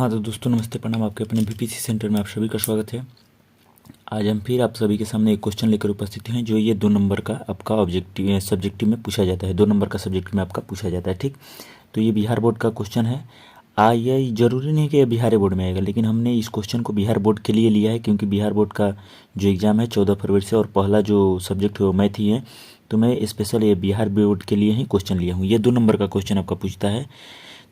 हाँ तो दोस्तों नमस्ते प्रणाम। आपके अपने बीपीसी सेंटर में आप सभी का स्वागत है। आज हम फिर आप सभी के सामने एक क्वेश्चन लेकर उपस्थित हैं जो ये 2 नंबर का आपका ऑब्जेक्टिव सब्जेक्टिव में पूछा जाता है। 2 नंबर का सब्जेक्ट में आपका पूछा जाता है। ठीक, तो ये बिहार बोर्ड का क्वेश्चन है। ये ज़रूरी नहीं कि ये बिहार बोर्ड में आएगा, लेकिन हमने इस क्वेश्चन को बिहार बोर्ड के लिए लिया है क्योंकि बिहार बोर्ड का जो एग्ज़ाम है 14 फरवरी से और पहला जो सब्जेक्ट है वो मैथ ही है। तो मैं स्पेशल ये बिहार बोर्ड के लिए ही क्वेश्चन लिया हूँ। ये 2 नंबर का क्वेश्चन आपका पूछता है,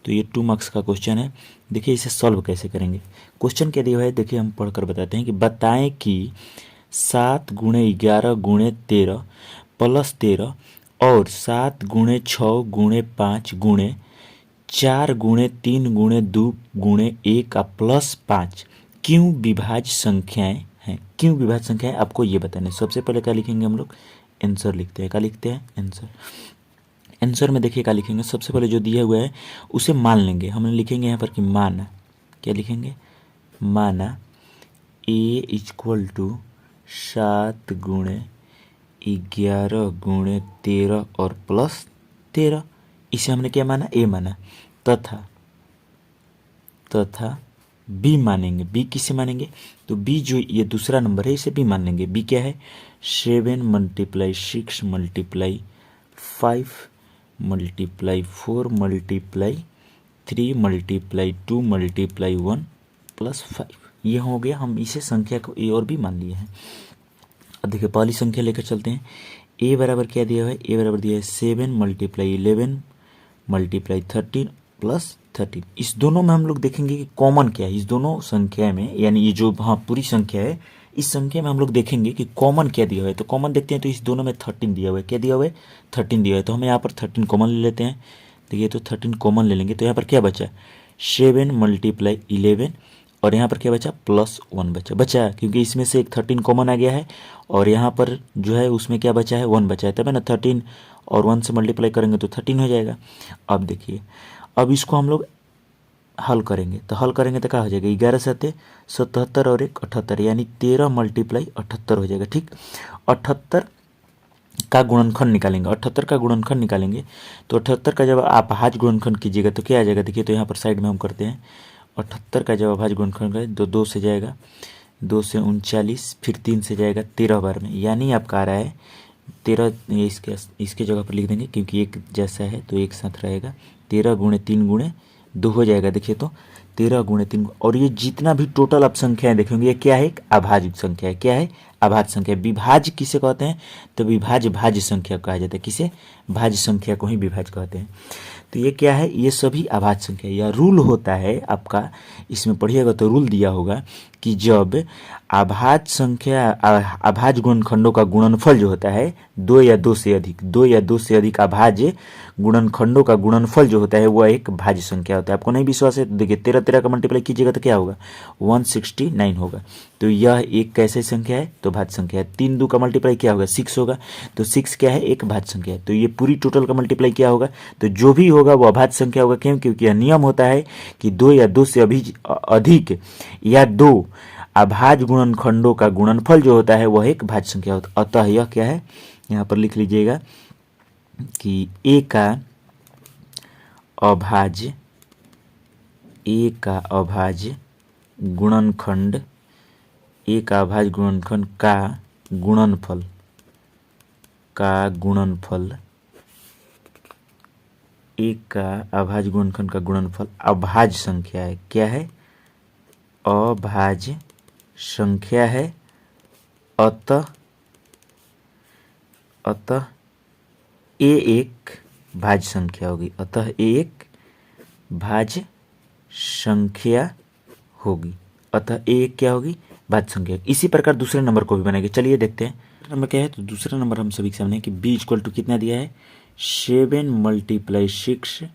तो ये 2 मार्क्स का क्वेश्चन है। देखिए इसे सॉल्व कैसे करेंगे। क्वेश्चन क्या दिया है देखिए, हम पढ़कर बताते हैं कि बताएं कि 7 गुणे 11 गुणे 13 प्लस 13 और 7 गुणे 6 गुणे 5 गुणे 4 गुणे 3 गुणे 2 गुणे 1 का प्लस 5 क्यों विभाज्य संख्याएं हैं। क्यों विभाज्य संख्याएं आपको ये बताने। सबसे पहले क्या लिखेंगे हम लोग, आंसर लिखते हैं। क्या लिखते हैं, आंसर। आंसर में देखिए क्या लिखेंगे, सबसे पहले जो दिया हुआ है उसे मान लेंगे। हम लिखेंगे यहाँ पर कि माना, क्या लिखेंगे, माना ए इक्वल टू 7 गुणे 11 गुणे 13 और प्लस 13। इसे हमने क्या माना, ए माना। तथा बी मानेंगे। बी किसे मानेंगे, तो बी जो ये दूसरा नंबर है इसे बी मान लेंगे। बी क्या है, 7 multiply 6 multiply 5 multiply 4 multiply 3 multiply 2 multiply 1 plus 5। ये हो गया, हम इसे संख्या को ए और बी मान लिए हैं। अब देखिए पहली संख्या लेकर चलते हैं। ए बराबर क्या दिया हुआ है, ए बराबर दिया है 7 मल्टीप्लाई 11 मल्टीप्लाई 13 प्लस 13। इस दोनों में हम लोग देखेंगे कि कॉमन क्या है इस दोनों संख्या में, यानी ये जो पूरी संख्या है इस संख्या में हम लोग देखेंगे कि कॉमन क्या दिया हुआ है। तो कॉमन देखते हैं, तो इस दोनों में 13 दिया हुआ है। क्या दिया हुआ है, 13 दिया हुआ है। तो हम यहाँ पर 13 कॉमन ले लेते हैं। देखिए तो 13 कॉमन ले लेंगे तो यहाँ पर क्या बचा, 7 मल्टीप्लाई 11 और यहाँ पर क्या बचा, प्लस 1 बचा क्योंकि इसमें से एक 13 कॉमन आ गया है और यहाँ पर जो है उसमें क्या बचा है, 1 बचा है। तब है ना, 13 और 1 से मल्टीप्लाई करेंगे तो 13 हो जाएगा। अब देखिए, अब इसको हम लोग हल करेंगे तो क्या हो जाएगा, 11 7 77 और 1 78, यानी 13 मल्टीप्लाई 78 हो जाएगा। ठीक, 78 का गुणनखंड निकालेंगे। 78 का गुणनखंड निकालेंगे तो 78 का जब आप भाज्य गुणनखंड कीजिएगा तो क्या आ जाएगा, देखिए तो यहाँ पर साइड में हम करते हैं। 78 का जब भाज्य गुणनखंड करें तो 2 से जाएगा, 2 से 39, फिर 3 से जाएगा 13 बार में, यानी आपका आ रहा है 13। इसके जगह पर लिख देंगे क्योंकि एक जैसा है तो एक साथ रहेगा। 13 गुणे 3 गुणे 2 हो जाएगा। देखिए तो 13 गुणे 3, और ये जितना भी टोटल आप संख्याएं देखेंगे ये क्या है, एक अभाज्य संख्या है। क्या है, अभाज्य संख्या। विभाज्य किसे कहते हैं, तो विभाज्य भाज्य संख्या कहा जाता है। किसे, भाज्य संख्या को ही विभाज्य कहते हैं। तो ये क्या है, ये सभी अभाज्य संख्या। या रूल होता है आपका, इसमें पढ़िएगा तो रूल दिया होगा कि जब अभाज्य संख्या अभाज्य गुणनखंडों का गुणनफल जो होता है 2 या 2 से अधिक अभाज्य गुणनखंडों का गुणनफल जो होता है वह एक भाज्य संख्या होता है। आपको नहीं विश्वास है तो देखिए 13 का मल्टीप्लाई कीजिएगा तो क्या होगा, 169 होगा। तो यह एक कैसे संख्या है, तो भाज्य संख्या है। 3 2 का मल्टीप्लाई क्या होगा, 6 होगा। तो 6 क्या है, एक भाज्य संख्या है। तो ये पूरी टोटल का मल्टीप्लाई क्या होगा, तो जो भी होगा वो अभाज्य संख्या होगा। क्यों, क्योंकि यह नियम होता है कि 2 या 2 से अधिक या 2 अभाज्य गुणनखंडों का गुणनफल जो होता है वह एक भाज्य संख्या होता है। अतः यह क्या है, यहाँ पर लिख लीजिएगा कि ए का अभाज्य गुणनखंड, ए का अभाज्य गुणनखंड का गुणनफल एक का अभाज्य गुणनखंड का गुणनफल अभाज्य संख्या है। क्या है, अभाज्य संख्या है। अतः ए एक भाज्य संख्या होगी। अतः ए एक भाज्य संख्या होगी। अतः ए एक क्या होगी, भाज्य संख्या। इसी प्रकार दूसरे नंबर को भी बनाएंगे। चलिए देखते हैं नंबर क्या है। तो दूसरा नंबर हम सभी के सामने है कि बी इक्वल टू कितना दिया है, 7 multiply 6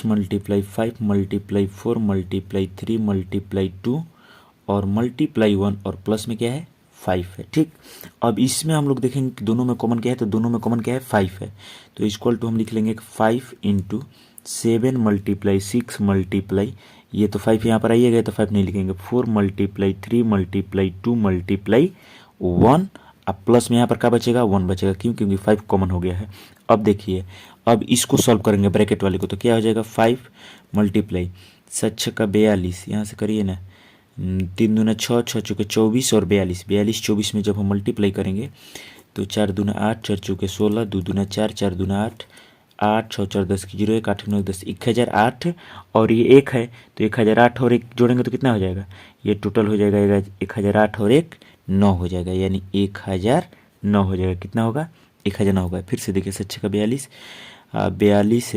multiply 5 multiply 4 multiply 3 multiply 2 और मल्टीप्लाई 1 और प्लस में क्या है, 5 है। ठीक, अब इसमें हम लोग देखेंगे कि दोनों में कॉमन क्या है, तो दोनों में कॉमन क्या है, 5 है। तो इक्वल टू हम लिख लेंगे 5 इंटू 7 मल्टीप्लाई 6 मल्टीप्लाई, ये तो 5 यहाँ पर आइए गए तो 5 नहीं लिखेंगे, 4 मल्टीप्लाई 3 मल्टीप्लाई 2 मल्टीप्लाई 1, अब प्लस में यहाँ पर क्या बचेगा, 1 बचेगा। क्यों, क्योंकि 5 कॉमन हो गया है। अब देखिए, अब इसको सॉल्व करेंगे ब्रैकेट वाले को, तो क्या हो जाएगा, 5 मल्टीप्लाई 7 छक्का 42, यहाँ से करिए ना, 3 दूना 6, 6 चौके 24 और 42, 42 24 में जब हम मल्टीप्लाई करेंगे तो 4 दूना 8, 4 चौके 16, 2 दूना 4, 4 दूना 8, 8 6 4 10 की 0 1, 8 9 10, 1008 और ये 1 है तो 1008 और 1 जोड़ेंगे तो कितना हो जाएगा, ये टोटल हो जाएगा 1008 और 1 9 हो जाएगा, यानी 1009 हो जाएगा। कितना होगा, 1009 होगा। फिर से देखिए 7 छक्का 42, 42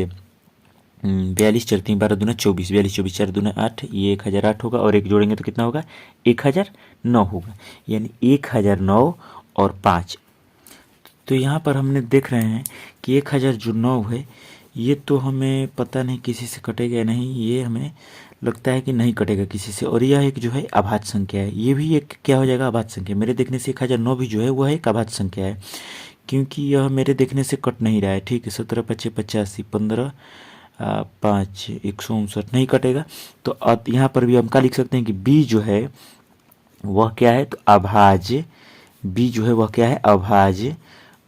42 4 3 12 दूना 24, 42 24 4 दूना 8, ये 1008 होगा और 1 जोड़ेंगे तो कितना होगा, 1009 होगा, यानी 1009 और 5। तो यहाँ पर हमने देख रहे हैं कि 1000 जो 9 है ये तो हमें पता नहीं किसी से कटेगा या नहीं, ये हमें लगता है कि नहीं कटेगा किसी से। और यह एक जो है अभाज्य संख्या है, ये भी एक क्या हो जाएगा, अभाज्य संख्या। मेरे देखने से 1009 भी जो है वह एक अभाज्य संख्या है, क्योंकि यह मेरे देखने से कट नहीं रहा है। ठीक है, 17 5 85, 15 5 159 नहीं कटेगा। तो अब यहाँ पर भी हम क्या लिख सकते हैं कि बी जो है वह क्या है, तो अभाज्य, बी जो है वह क्या है, अभाज्य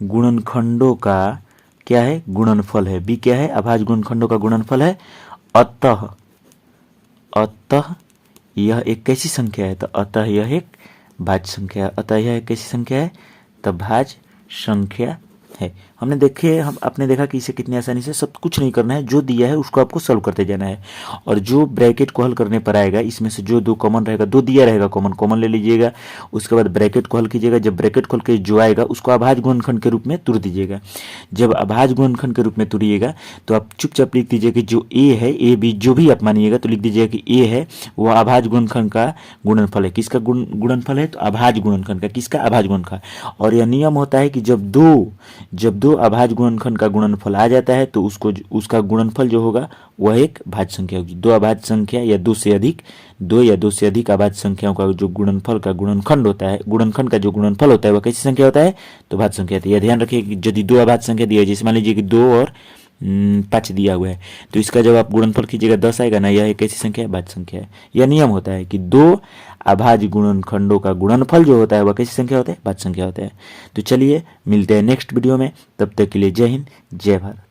गुणनखंडों का क्या है, गुणनफल है। बी क्या है, अभाज्य गुणनखंडों का गुणनफल है। अतः यह एक कैसी संख्या है, तो अतः यह एक भाज्य संख्या है। अतः यह एक कैसी संख्या है, तो भाज्य संख्या है। हमने देखे, आपने देखा कि इसे कितनी आसानी से, सब कुछ नहीं करना है, जो दिया है उसको आपको सॉल्व करते जाना है। और जो ब्रैकेट को हल करने पर आएगा, इसमें से जो 2 कॉमन रहेगा, 2 दिया रहेगा कॉमन ले लीजिएगा। उसके बाद ब्रैकेट को हल कीजिएगा, जब ब्रैकेट खोल के जो आएगा उसको अभाज्य गुणनखंड के रूप में तुर दीजिएगा। जब अभाज्य गुणनखंड के रूप में तुरिएगा तो आप चुपचाप लिख दीजिए कि जो ए है, ए बी जो भी आप मानिएगा तो लिख दीजिएगा कि ए है वह अभाज्य गुणनखंड का गुणनफल है। किसका गुणनफल है, तो अभाज्य गुणनखंड का। किसका, अभाज्य गुणनखंड। और यह नियम होता है कि जब दो अभाज्य गुणनखंड का गुणनफल आ जाता है तो उसका गुणनफल जो होगा वह एक भाज्य संख्या होगी। 2 अभाज्य संख्या या 2 से अधिक अभाज्य संख्याओं का जो गुणनफल का गुणनखंड होता है, गुणनखंड का जो गुणनफल होता है वह कैसी संख्या होता है, तो भाज्य संख्या होती है। यह ध्यान रखिए कि यदि 2 अभाज्य संख्या दी है, जैसे मान लीजिए कि 2 और 5 दिया हुआ है, तो इसका जब आप गुणनफल कीजिएगा 10 आएगा ना, यह एक कैसी संख्या है, भाज्य संख्या है। यह नियम होता है कि 2 अभाज्य गुणनखंडों का गुणनफल जो होता है वह कैसी संख्या होता है, भाज्य संख्या होता है। तो चलिए मिलते हैं नेक्स्ट वीडियो में, तब तक के लिए जय हिंद, जय भारत।